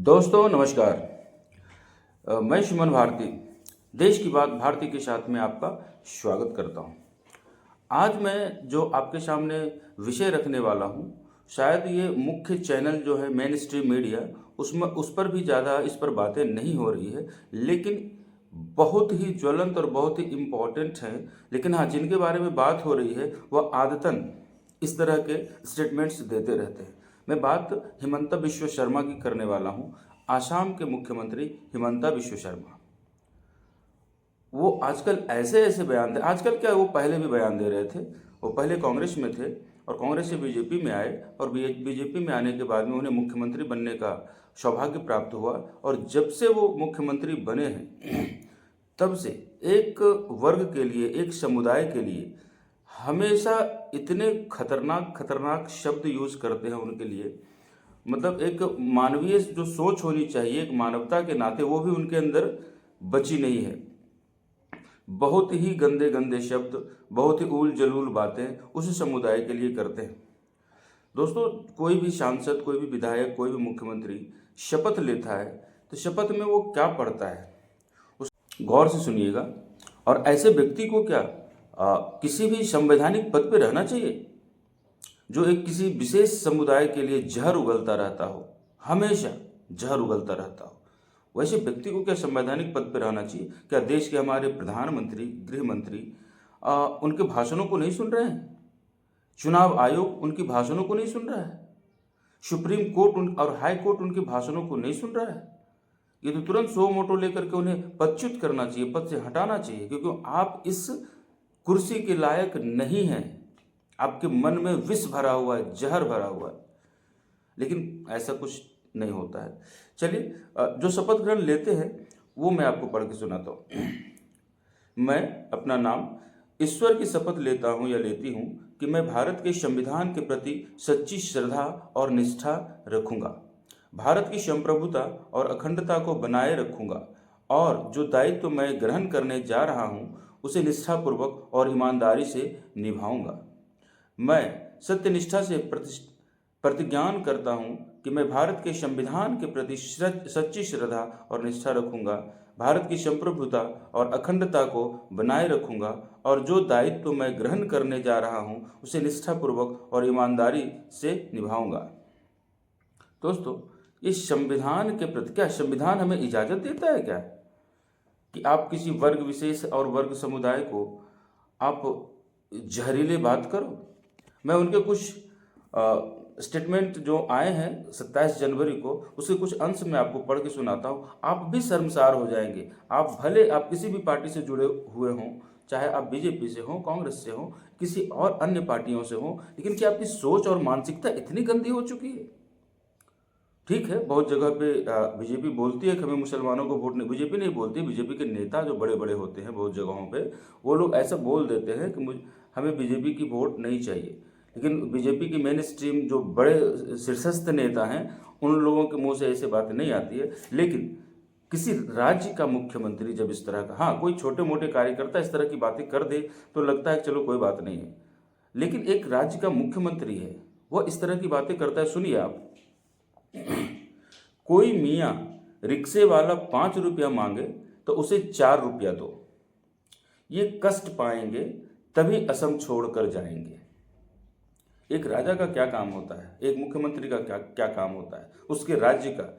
दोस्तों नमस्कार। मैं सुमन भारती देश की बात भारती के साथ में आपका स्वागत करता हूं। आज मैं जो आपके सामने विषय रखने वाला हूं, शायद ये मुख्य चैनल जो है मेन स्ट्रीम मीडिया उसमें उस पर भी ज़्यादा इस पर बातें नहीं हो रही है, लेकिन बहुत ही ज्वलंत और बहुत ही इम्पोर्टेंट है। लेकिन हाँ, जिनके बारे में बात हो रही है वह आदतन इस तरह के स्टेटमेंट्स देते रहते हैं। मैं बात हिमंता बिश्व शर्मा की करने वाला हूं। आसाम के मुख्यमंत्री हिमंता बिश्व शर्मा, वो आजकल ऐसे ऐसे बयान दे, आजकल क्या, वो पहले भी बयान दे रहे थे। वो पहले कांग्रेस में थे और कांग्रेस से बीजेपी में आए और बीजेपी में आने के बाद में उन्हें मुख्यमंत्री बनने का सौभाग्य प्राप्त हुआ। और जब से वो मुख्यमंत्री बने हैं तब से एक वर्ग के लिए, एक समुदाय के लिए हमेशा इतने खतरनाक खतरनाक शब्द यूज करते हैं उनके लिए। मतलब एक मानवीय जो सोच होनी चाहिए, एक मानवता के नाते, वो भी उनके अंदर बची नहीं है। बहुत ही गंदे गंदे शब्द, बहुत ही उल जलूल बातें उस समुदाय के लिए करते हैं। दोस्तों, कोई भी सांसद, कोई भी विधायक, कोई भी मुख्यमंत्री शपथ लेता है तो शपथ में वो क्या पढ़ता है उस गौर से सुनिएगा। और ऐसे व्यक्ति को क्या किसी भी संवैधानिक पद पे रहना चाहिए जो एक किसी विशेष समुदाय के लिए जहर उगलता रहता हो, हमेशा जहर उगलता रहता हो? वैसे व्यक्ति को क्या संवैधानिक पद पर रहना चाहिए? क्या देश के हमारे प्रधानमंत्री, गृह मंत्री उनके भाषणों को नहीं सुन रहे हैं? चुनाव आयोग उनकी भाषणों को नहीं सुन रहा है? सुप्रीम कोर्ट और हाई कोर्ट उनके भाषणों को नहीं सुन रहा है? ये तो तुरंत सो मोटो लेकर के उन्हें पदच्युत करना चाहिए, पद से हटाना चाहिए, क्योंकि आप इस कुर्सी के लायक नहीं हैं। आपके मन में विष भरा हुआ है, जहर भरा हुआ है। लेकिन ऐसा कुछ नहीं होता है। चलिए, जो शपथ ग्रहण लेते हैं वो मैं आपको पढ़ के सुनाता हूँ। मैं अपना नाम ईश्वर की शपथ लेता हूँ या लेती हूँ कि मैं भारत के संविधान के प्रति सच्ची श्रद्धा और निष्ठा रखूँगा, भारत की संप्रभुता और अखंडता को बनाए रखूँगा और जो दायित्व मैं ग्रहण करने जा रहा हूँ उसे निष्ठापूर्वक और ईमानदारी से निभाऊंगा। मैं सत्यनिष्ठा से प्रतिज्ञान करता हूँ कि मैं भारत के संविधान के प्रति सच्ची श्रद्धा और निष्ठा रखूंगा, भारत की संप्रभुता और अखंडता को बनाए रखूंगा और जो दायित्व मैं ग्रहण करने जा रहा हूँ उसे निष्ठापूर्वक और ईमानदारी से निभाऊंगा। दोस्तों, इस संविधान के प्रति, क्या संविधान हमें इजाज़त देता है क्या कि आप किसी वर्ग विशेष और वर्ग समुदाय को आप जहरीले बात करो? मैं उनके कुछ स्टेटमेंट जो आए हैं 27 जनवरी को, उसके कुछ अंश में आपको पढ़ के सुनाता हूँ। आप भी शर्मसार हो जाएंगे। आप भले आप किसी भी पार्टी से जुड़े हुए हों, चाहे आप बीजेपी से हों, कांग्रेस से हों, किसी और अन्य पार्टियों से हों, लेकिन क्या आपकी सोच और मानसिकता इतनी गंदी हो चुकी है? ठीक है, बहुत जगह पे बीजेपी बोलती है कि हमें मुसलमानों को वोट नहीं, बीजेपी नहीं बोलती, बीजेपी के नेता जो बड़े बड़े होते हैं बहुत जगहों पे, वो लोग ऐसा बोल देते हैं कि हमें बीजेपी की वोट नहीं चाहिए। लेकिन बीजेपी की मेन स्ट्रीम जो बड़े शीर्षस्थ नेता हैं उन लोगों के मुंह से ऐसे बातें नहीं आती है। लेकिन किसी राज्य का मुख्यमंत्री जब इस तरह का, हाँ, कोई छोटे मोटे कार्यकर्ता इस तरह की बातें कर दे तो लगता है चलो कोई बात नहीं है, लेकिन एक राज्य का मुख्यमंत्री है, वह इस तरह की बातें करता है। सुनिए आप। कोई मियाँ रिक्शे वाला 5 रुपया मांगे तो उसे 4 रुपया दो, ये कष्ट पाएंगे तभी असम छोड़कर जाएंगे। एक राजा का क्या काम होता है, एक मुख्यमंत्री का क्या क्या काम होता है, उसके राज्य का,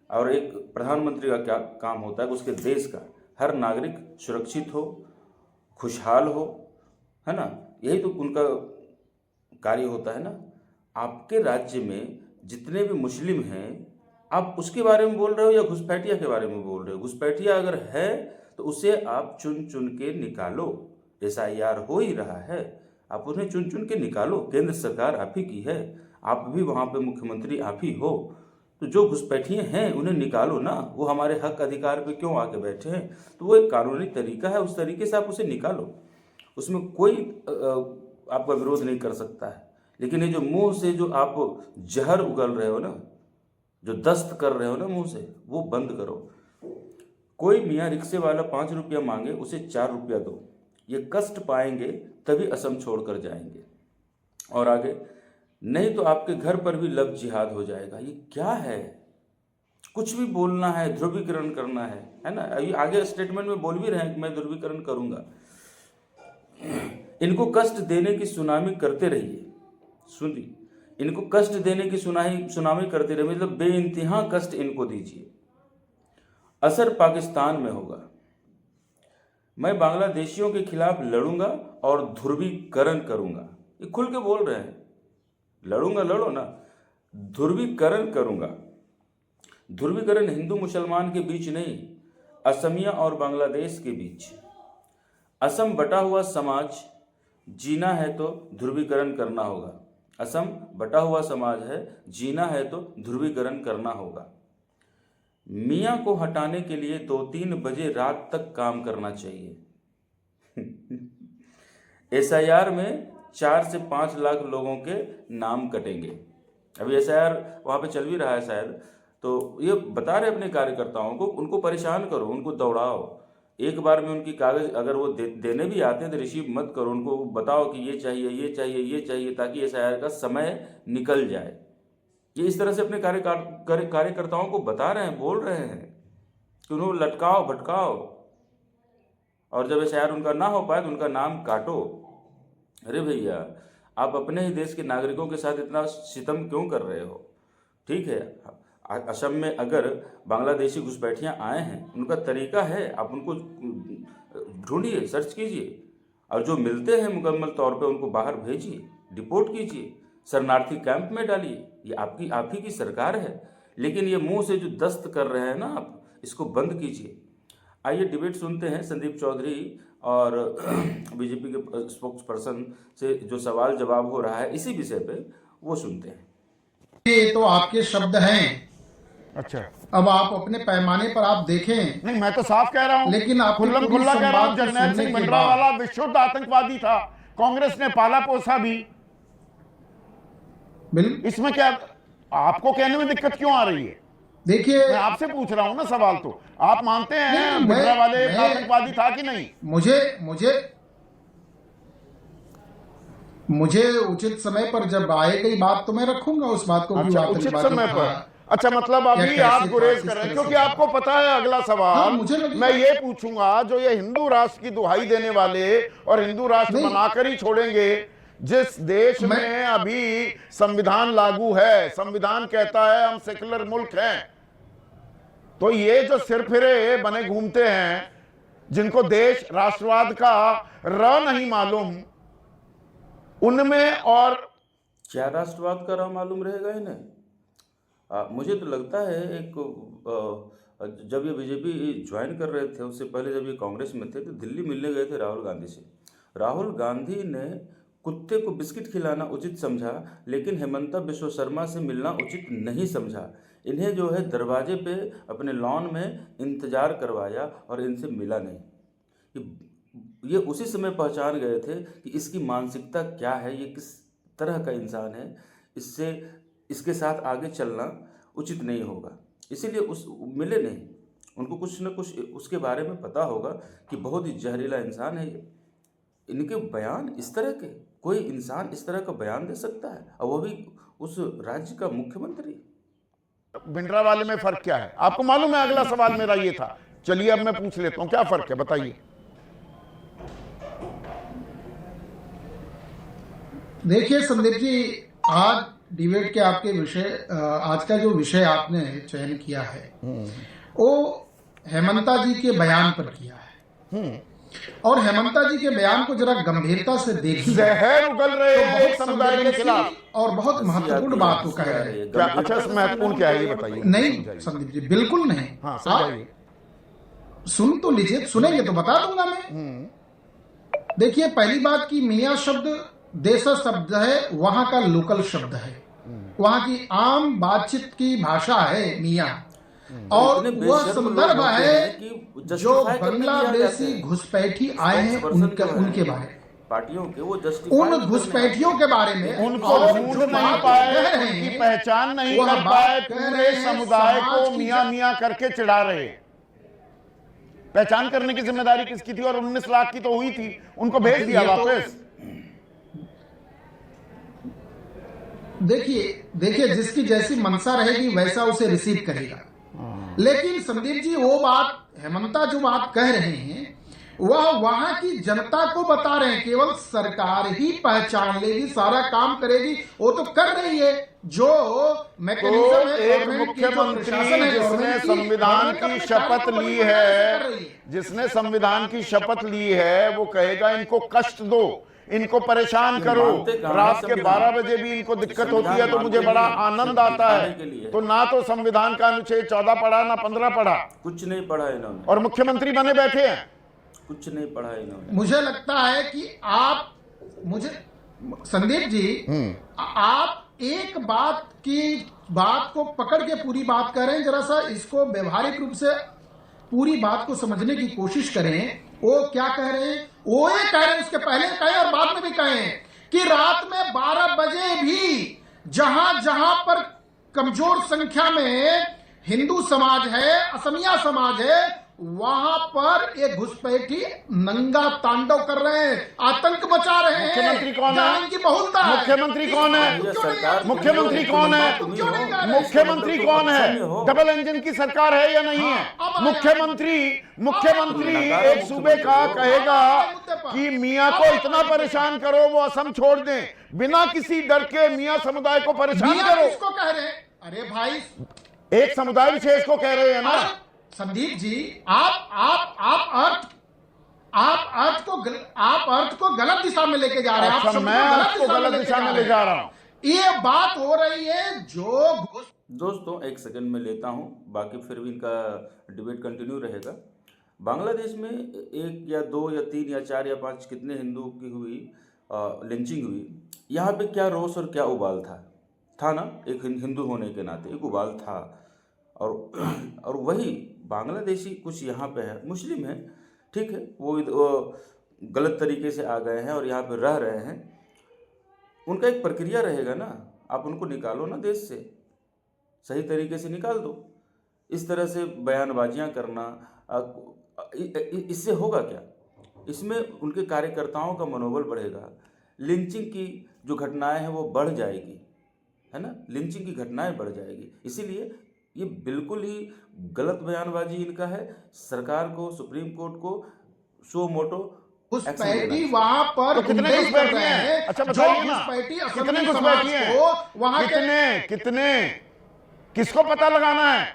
और एक प्रधानमंत्री का क्या काम होता है, उसके देश का हर नागरिक सुरक्षित हो, खुशहाल हो, है ना? यही तो उनका कार्य होता है ना। आपके राज्य में जितने भी मुस्लिम हैं, आप उसके बारे में बोल रहे हो या घुसपैठिया के बारे में बोल रहे हो? घुसपैठिया अगर है तो उसे आप चुन चुन के निकालो। SIR हो ही रहा है, आप उन्हें चुन चुन के निकालो। केंद्र सरकार आप ही की है, आप भी वहाँ पे मुख्यमंत्री आप ही हो, तो जो घुसपैठिए हैं उन्हें निकालो ना। वो हमारे हक अधिकार पे क्यों आके बैठे हैं? तो वो एक कानूनी तरीका है, उस तरीके से आप उसे निकालो, उसमें कोई आपका विरोध नहीं कर सकता है। लेकिन ये जो मुंह से जो आप जहर उगल रहे हो ना, जो दस्त कर रहे हो ना मुंह से, वो बंद करो। कोई मियाँ रिक्शे वाला 5 रुपया मांगे उसे 4 रुपया दो, ये कष्ट पाएंगे तभी असम छोड़कर जाएंगे। और आगे, नहीं तो आपके घर पर भी लव जिहाद हो जाएगा। ये क्या है? कुछ भी बोलना है, ध्रुवीकरण करना है ना। अभी आगे स्टेटमेंट में बोल भी रहे हैं कि मैं ध्रुवीकरण करूंगा। इनको कष्ट देने की सुनामी करते रहिए। सुनिए, इनको कष्ट देने की सुनामी करते रहिए, मतलब बेइंतहा कष्ट इनको दीजिए। असर पाकिस्तान में होगा। मैं बांग्लादेशियों के खिलाफ लड़ूंगा और ध्रुवीकरण करूंगा। ये खुल के बोल रहे हैं। लड़ूंगा, लड़ो ना, ध्रुवीकरण करूंगा। ध्रुवीकरण हिंदू मुसलमान के बीच नहीं, असमिया और बांग्लादेश के बीच। असम बटा हुआ समाज जीना है तो ध्रुवीकरण करना होगा। असम बटा हुआ समाज है, जीना है तो ध्रुवीकरण करना होगा। मियाँ को हटाने के लिए 2-3 बजे रात तक काम करना चाहिए। एसआईआर में 4 से 5 लाख लोगों के नाम कटेंगे। अभी एसआईआर वहाँ पे चल भी रहा है शायद, तो ये बता रहे अपने कार्यकर्ताओं को, उनको परेशान करो, उनको दौड़ाओ। एक बार में उनकी कागज अगर वो देने भी आते हैं तो रिसीव मत करो, उनको बताओ कि ये चाहिए, ये चाहिए, ये चाहिए, ताकि एसआईआर का समय निकल जाए। ये इस तरह से अपने कार्यकर्ताओं को बता रहे हैं, बोल रहे हैं कि उन्हें लटकाओ, भटकाओ, और जब एसआईआर उनका ना हो पाए तो उनका नाम काटो। अरे भैया, आप अपने ही देश के नागरिकों के साथ इतना सितम क्यों कर रहे हो? ठीक है, असम में अगर बांग्लादेशी घुसपैठियाँ आए हैं, उनका तरीका है, आप उनको ढूंढिए, सर्च कीजिए, और जो मिलते हैं मुकम्मल तौर पे उनको बाहर भेजिए, डिपोर्ट कीजिए, शरणार्थी कैंप में डालिए। ये आप ही की सरकार है। लेकिन ये मुंह से जो दस्त कर रहे हैं ना आप, इसको बंद कीजिए। आइए डिबेट सुनते हैं संदीप चौधरी और बीजेपी के स्पोक्स पर्सन से जो सवाल जवाब हो रहा है इसी विषय पे, वो सुनते हैं। ये तो आपके शब्द हैं। अच्छा, अब आप अपने पैमाने पर आप देखें। नहीं, मैं तो साफ कह रहा हूं, लेकिन आपकी खुल्लम पूरी खुल्ला कह रहा हूं, संवाद को जरनैल सुनने सिंह के भिंडरावाला बाद विशुद्ध आतंकवादी था, कांग्रेस ने पाला पोसा भी। बिल्कुल, इसमें क्या आपको कहने में दिक्कत क्यों आ रही है? देखिए, मैं आपसे पूछ रहा हूं ना सवाल, तो आप मानते हैं नहीं, भिंडरावाले मैं आतंकवादी था कि नहीं? मुझे उचित समय पर जब आएगी बात तो मैं रखूंगा उस बात को। अच्छा, उचित समय पर। अच्छा, मतलब अभी आप गुरेज कर रहे हैं क्योंकि आपको पता है अगला सवाल मैं ये पूछूंगा, जो ये हिंदू राष्ट्र की दुहाई देने वाले और हिंदू राष्ट्र बनाकर ही छोड़ेंगे, जिस देश में अभी संविधान लागू है, संविधान कहता है हम सेक्युलर मुल्क हैं, तो ये जो सिरफिरे बने घूमते हैं, जिनको देश राष्ट्रवाद का र नहीं मालूम, उनमें और क्या राष्ट्रवाद का राह मालूम रहेगा इन्हें? मुझे तो लगता है जब ये बीजेपी ज्वाइन कर रहे थे, उससे पहले जब ये कांग्रेस में थे तो दिल्ली मिलने गए थे राहुल गांधी से। राहुल गांधी ने कुत्ते को बिस्किट खिलाना उचित समझा, लेकिन हेमंता बिश्व शर्मा से मिलना उचित नहीं समझा। इन्हें जो है दरवाजे पे अपने लॉन में इंतजार करवाया और इनसे मिला नहीं। ये उसी समय पहचान गए थे कि इसकी मानसिकता क्या है, ये किस तरह का इंसान है, इसके साथ आगे चलना उचित नहीं होगा। इसीलिए मिले नहीं। उनको कुछ न कुछ उसके बारे में पता होगा कि बहुत ही जहरीला इंसान है ये। इनके बयान इस तरह के, कोई इंसान इस तरह का बयान दे सकता है, और वो भी उस राज्य का मुख्यमंत्री। भिंडरावाले में फर्क क्या है आपको मालूम है? अगला सवाल मेरा ये था। चलिए अब मैं पूछ लेता हूं, क्या फर्क है बताइए। देखिए संदीप जी, आज डिबेट के आपके विषय, आज का जो विषय आपने चयन किया है वो हेमंता जी के बयान पर किया है, और हेमंता जी के बयान को जरा गंभीरता से देखिए। जहर उगल रहे तो हैं बहुत एक समुदाय के खिलाफ, और बहुत महत्वपूर्ण बात वो कह रहे हैं। क्या अच्छा महत्वपूर्ण क्या है ये बताइए। नहीं संदीप जी, बिल्कुल नहीं। हाँ, समझाइए। सुन तो लीजिए, सुनेंगे तो बता दूंगा मैं। देखिए, पहली बात की मियाँ शब्द देशज शब्द है, वहां का लोकल शब्द है, वहां की आम बातचीत की भाषा है मियाँ, और वह संदर्भ है जो बांग्लादेशी घुसपैठी आए हैं उनके बारे में, पार्टियों के वो उन घुसपैठियों के बारे में उनको ढूंढ नहीं पाए, उनकी पहचान नहीं कर पाए, पूरे समुदाय को मियाँ मियाँ करके चिढ़ा रहे। पहचान करने की जिम्मेदारी किसकी थी? और 19 लाख की तो हुई थी, उनको भेज दिया वापस। देखिए जिसकी जैसी मनसा रहेगी वैसा उसे रिसीव करेगा। लेकिन संदीप जी वो बात हेमंता जो बात कह रहे हैं वह वहां की जनता को बता रहे हैं, केवल सरकार ही पहचान लेगी, सारा काम करेगी, वो तो कर रही है जो मैकेनिज्म है। एक मुख्यमंत्री जिसने संविधान की शपथ ली है, जिसने संविधान की शपथ ली है, वो कहेगा इनको कष्ट दो, इनको परेशान करो, रात के 12 बजे भी इनको दिक्कत होती है तो मुझे बड़ा आनंद आता है। तो ना तो संविधान का अनुच्छेद 14 पढ़ा ना 15 पढ़ा, कुछ नहीं पढ़ा इन्होंने, और मुख्यमंत्री बने बैठे हैं। कुछ नहीं पढ़ा इन्होंने। मुझे लगता है कि आप मुझे संदीप जी आप एक बात को पकड़ के पूरी बात कर रहे हैं, जरा सा इसको व्यवहारिक रूप से पूरी बात को समझने की कोशिश करें। वो क्या कह रहे हैं, वो ये कह रहे हैं, उसके पहले कहे और बाद में भी कहे कि रात में 12 बजे भी जहां जहां पर कमजोर संख्या में हिंदू समाज है, असमिया समाज है, वहां पर एक घुसपैठी नंगा तांडव कर रहे हैं, आतंक मचा रहे हैं। मुख्यमंत्री कौन है? इनकी बहुलता है। मुख्यमंत्री कौन है? मुख्यमंत्री कौन है? मुख्यमंत्री कौन है? डबल इंजन की सरकार है या नहीं है? मुख्यमंत्री एक सूबे का कहेगा कि मियां को इतना परेशान करो वो असम छोड़ दें, बिना किसी डर के मियां समुदाय को परेशान करो। किसको कह रहे हैं? अरे भाई, एक समुदाय विशेष को कह रहे हैं ना संदीप जी। आप अर्थ को गलत दिशा में लेके जा रहे हैं। अच्छा, मैं अर्थ को गलत दिशा में ले जा रहा हूं। ये बात हो रही है जो दोस्तों एक सेकंड में लेता हूं, बाकी फिर भी इनका डिबेट कंटिन्यू रहेगा। बांग्लादेश में 1 या 2 या 3 या 4 या 5 कितने हिंदुओं की हुई लिंचिंग हुई, यहाँ पे क्या रोष और क्या उबाल था ना, एक हिंदू होने के नाते एक उबाल था। और वही बांग्लादेशी कुछ यहाँ पे है, मुस्लिम है, ठीक है, वो गलत तरीके से आ गए हैं और यहाँ पे रह रहे हैं, उनका एक प्रक्रिया रहेगा ना, आप उनको निकालो ना देश से, सही तरीके से निकाल दो। इस तरह से बयानबाजियाँ करना, इससे होगा क्या? इसमें उनके कार्यकर्ताओं का मनोबल बढ़ेगा, लिंचिंग की जो घटनाएं हैं वो बढ़ जाएगी, है ना, लिंचिंग की घटनाएं बढ़ जाएगी। इसीलिए ये बिल्कुल ही गलत बयानबाजी इनका है। सरकार को, सुप्रीम कोर्ट को सो मोटो घुसपैठी वहां पर तो कितने घुसपैठी हैं? अच्छा बताइए ना, कितने घुसपैठी हैं? वहां कितने किसको पता लगाना है?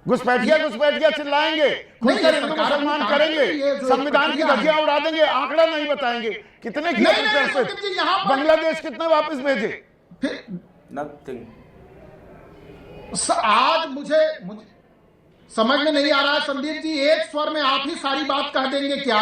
घुसपैठिया चिल्लाएंगे, खुलकर हिंदू मुसलमान करेंगे, संविधान की धज्जियां उड़ा देंगे, आंकड़ा नहीं बताएंगे। कितने किया बांग्लादेश, कितने वापस भेजे? नथिंग। आज मुझे समझ में नहीं आ रहा है संदीप जी, एक स्वर में आप ही सारी बात कह देंगे क्या?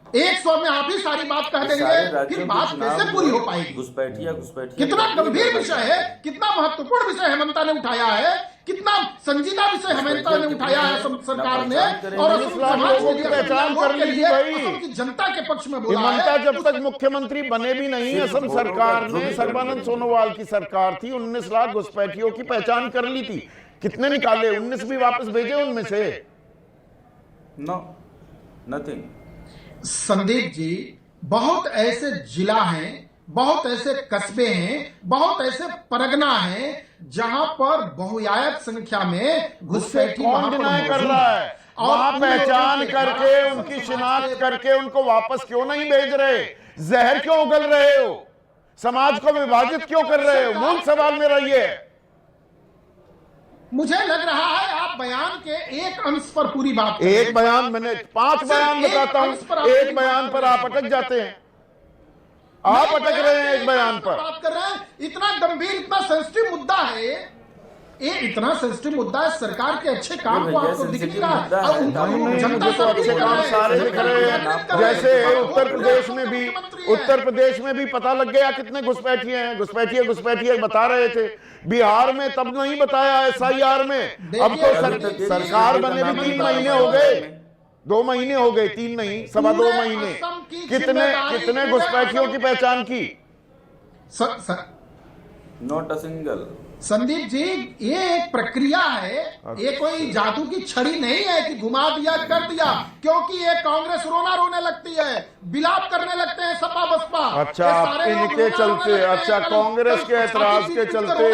एक स्वर में आप ही सारी बात कह देंगे, फिर बात कैसे पूरी हो पाएगी? घुसपैठिया कितना गंभीर विषय है, कितना महत्वपूर्ण विषय हेमंता ने उठाया है, कितना संजीदा विषय हेमंता ने उठाया है सरकार ने, और असम समाज लोगों की पहचान कर ली थी भाई। असम की जनता के पक्ष में बोला हेमंता है। जब तक मुख्यमंत्री बने भी नहीं, असम सरकार ने, सर्बानंद सोनोवाल की सरकार थी, 19 लाख घुसपैठियों की पहचान कर ली थी। कितने निकाले? 19 भी वापस भेजे उनमें से? No, nothing. संदीप जी, बहुत ऐसे जिला हैं, बहुत ऐसे कस्बे हैं, बहुत ऐसे परगना हैं जहां पर बहुआयत संख्या में घुसपैठी कौन डिनाई कर रहा है? वहां पहचान करके, उनकी शिनाख्त करके उनको वापस क्यों नहीं भेज रहे? जहर क्यों उगल रहे हो? समाज को विभाजित क्यों कर रहे हो? मूल सवाल मेरा ये है। मुझे लग रहा है आप बयान के एक अंश पर पूरी बात कर एक बयान, मैंने 5 बयान बताता हूं, एक बयान पर आप अटक जाते हैं। आप अटक रहे हैं एक बयान पर। बात कर रहे हैं, इतना गंभीर, इतना सेंसिटिव मुद्दा है ये, इतना सेंसिटिव मुद्दा है। सरकार के अच्छे काम को आपको दिख नहीं रहा है। जनता तो अच्छे काम सारे दिख रहे हैं। जैसे उत्तर प्रदेश में भी पता लग गया कितने घुसपैठिए हैं, घुसपैठिए बता रहे थे। बिहार में तब नहीं बताया, SIR में। अब तो सरकार बने भी 3 महीने हो गए, 2 महीने हो गए, 3 नहीं, 2.25 महीने। कितने घुसपैठियों की पहचान की? Not a single. Sandeep ji, ये एक प्रक्रिया है, ये कोई जादू की छड़ी नहीं है कि घुमा दिया कर दिया, क्योंकि ये कांग्रेस रोने लगती है, बिलाप करने लगते हैं सपा बसपा। अच्छा, इनके चलते, अच्छा कांग्रेस के ऐतराज के चलते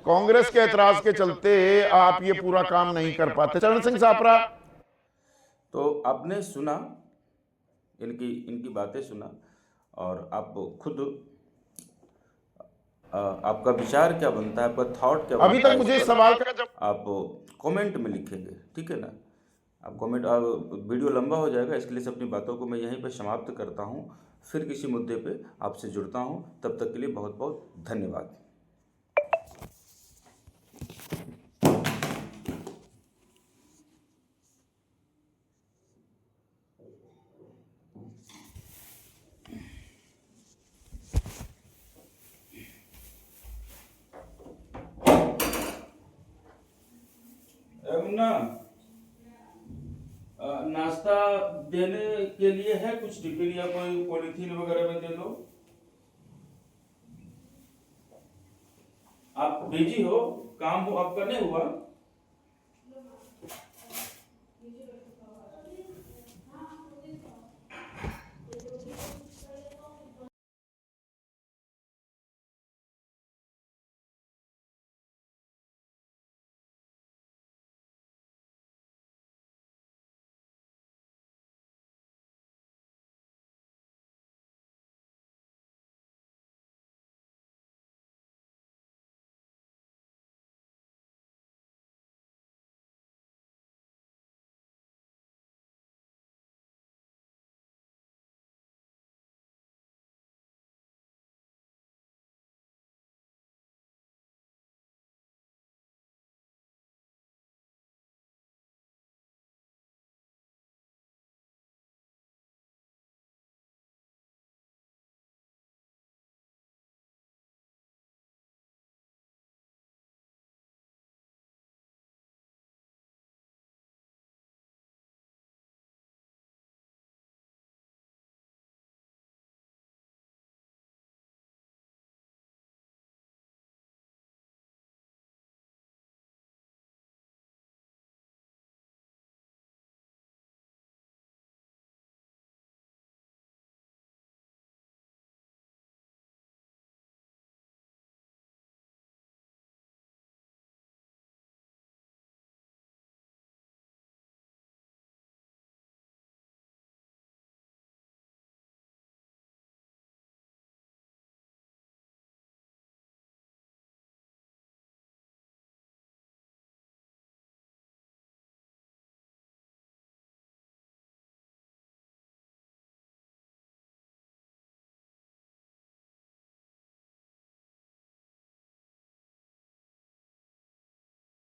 कांग्रेस के ऐतराज के चलते आप ये पूरा काम नहीं कर पाते। चरण सिंह सापरा, तो आपने सुना, इनकी इनकी बातें सुना, और आप खुद आपका विचार क्या बनता है, आपका थॉट क्या अभी बनता तक है, मुझे इस इस पर सवाल का जवाब आप कमेंट में लिखेंगे, ठीक है ना। आप कमेंट, अब वीडियो लंबा हो जाएगा, इसके लिए से अपनी बातों को मैं यहीं पर समाप्त करता हूँ। फिर किसी मुद्दे पे आपसे जुड़ता हूँ, तब तक के लिए बहुत बहुत धन्यवाद। मुन्ना, नाश्ता देने के लिए है कुछ टिफिन या कोई पॉलिथीन वगैरह में दे दो। आप बिजी हो, काम हो आपका नहीं हुआ।